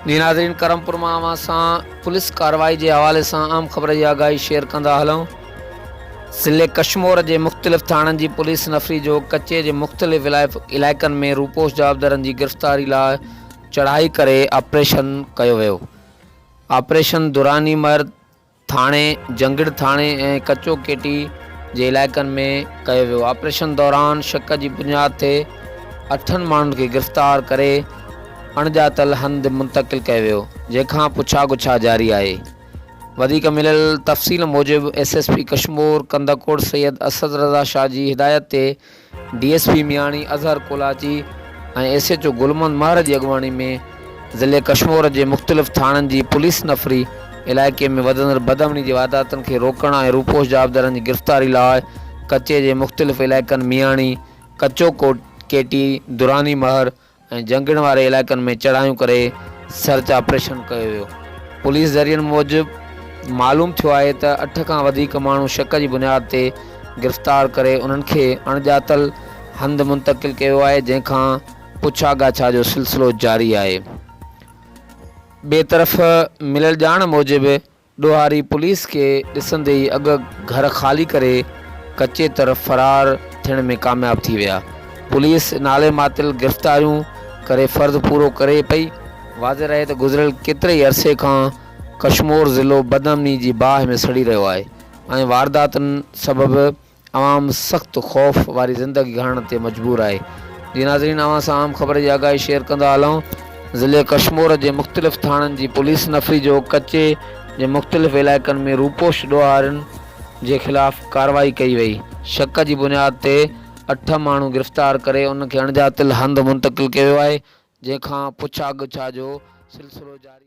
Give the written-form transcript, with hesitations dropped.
जी नाज़रीन, करमपुर मां सां पुलिस कार्रवाई के हवाले से आम ख़बर की आगाही शेयर कंदा हलूं। ज़िले कशमोर के मुख़्तलिफ़ थाननि की पुलिस नफ़री जो कच्चे के मुख़्तलिफ़ इलाइक़नि में रूपोश जवाबदारनि की गिरफ़्तारी लाइ चढ़ाई करे ऑपरेशन कयो वियो। ऑपरेशन दुरानी मर थाने, जंगिड़ थाने ऐं कचो केटी जे इलाइक़नि में कयो वियो। ऑपरेशन दौरान शक की बुनियाद ते 8 माण्हुनि खे गिरफ़्तार करे अणॼातल हंध मुंतकिल कयो वियो, जंहिंखां पुछा गुछा जारी आहे। वधीक मिलियल तफ़सील मूजिब एसएसपी कशमोर कंदकोड़ सैयद असद रज़ा शाह जी हिदायत ते डीएसपी मियाणी अज़हर कोलाची ऐं एसएचओ गुलमंद महर की अॻुवाणी में ज़िले कशमोर के मुख़्तलिफ़ थाननि की पुलिस नफ़री इलाइक़े में वधंदड़ बदअमनी के वारदातनि खे रोकण ऐं रूपोश जवाबदारनि की गिरफ़्तारी लाइ कच्चे के मुख़्तलिफ़ इलाइक़नि मियाणी, कच्चो केटी, दुरानी महर ऐं जंगिड़ वारे इलाइक़नि में चढ़ायूं करे सर्च ऑपरेशन कयो वियो। पुलिस ज़रियनि मूजिब मालूम थियो आहे त 8 खां वधीक माण्हू शक की बुनियाद ते गिरफ़्तार करे उन्हनि खे अणॼातल हंध मुंतकिल कयो आहे, जंहिंखां पुछा गाछा जो सिलसिलो जारी आहे। बे तरफ़ मिलियल ॼाण मूजिब ॾोहारी पुलिस के ॾिसंदे ई अॻ घर ख़ाली करे कच्चे तरफ़ फ़रार थियण में कामयाब थी विया। पुलिस नाले मातिल गिरफ़्तारियूं करे फ़र्ज़ पूरो करे पई। वाज़े रहे तो गुज़िरियल केतिरे ई अरसे खां कशमोर ज़िलो बदअमनी की बाहि में सड़ी रहियो आहे ऐं वारदातनि सबबि आवाम सख़्त ख़ौफ़ वारी ज़िंदगी गुज़ारण ते मजबूर आहे। जी नाज़रीन, अवां सां आम ख़बर की आगाही शेयर कंदा हलूं। ज़िले कशमोर के मुख़्तलिफ़ थाननि की पुलिस नफ़री जो कच्चे के मुख़्तलिफ़ इलाइक़नि में रूपोश ॾोहारियुनि के ख़िलाफ़ कार्रवाई कई वई। शक की बुनियाद ते 8 माण्हू गिरफ़्तार करे उनखे अणॼातल हंध मुंतकिल कयो आहे, जंहिंखां पुछा गुछा जो सिलसिलो जारी।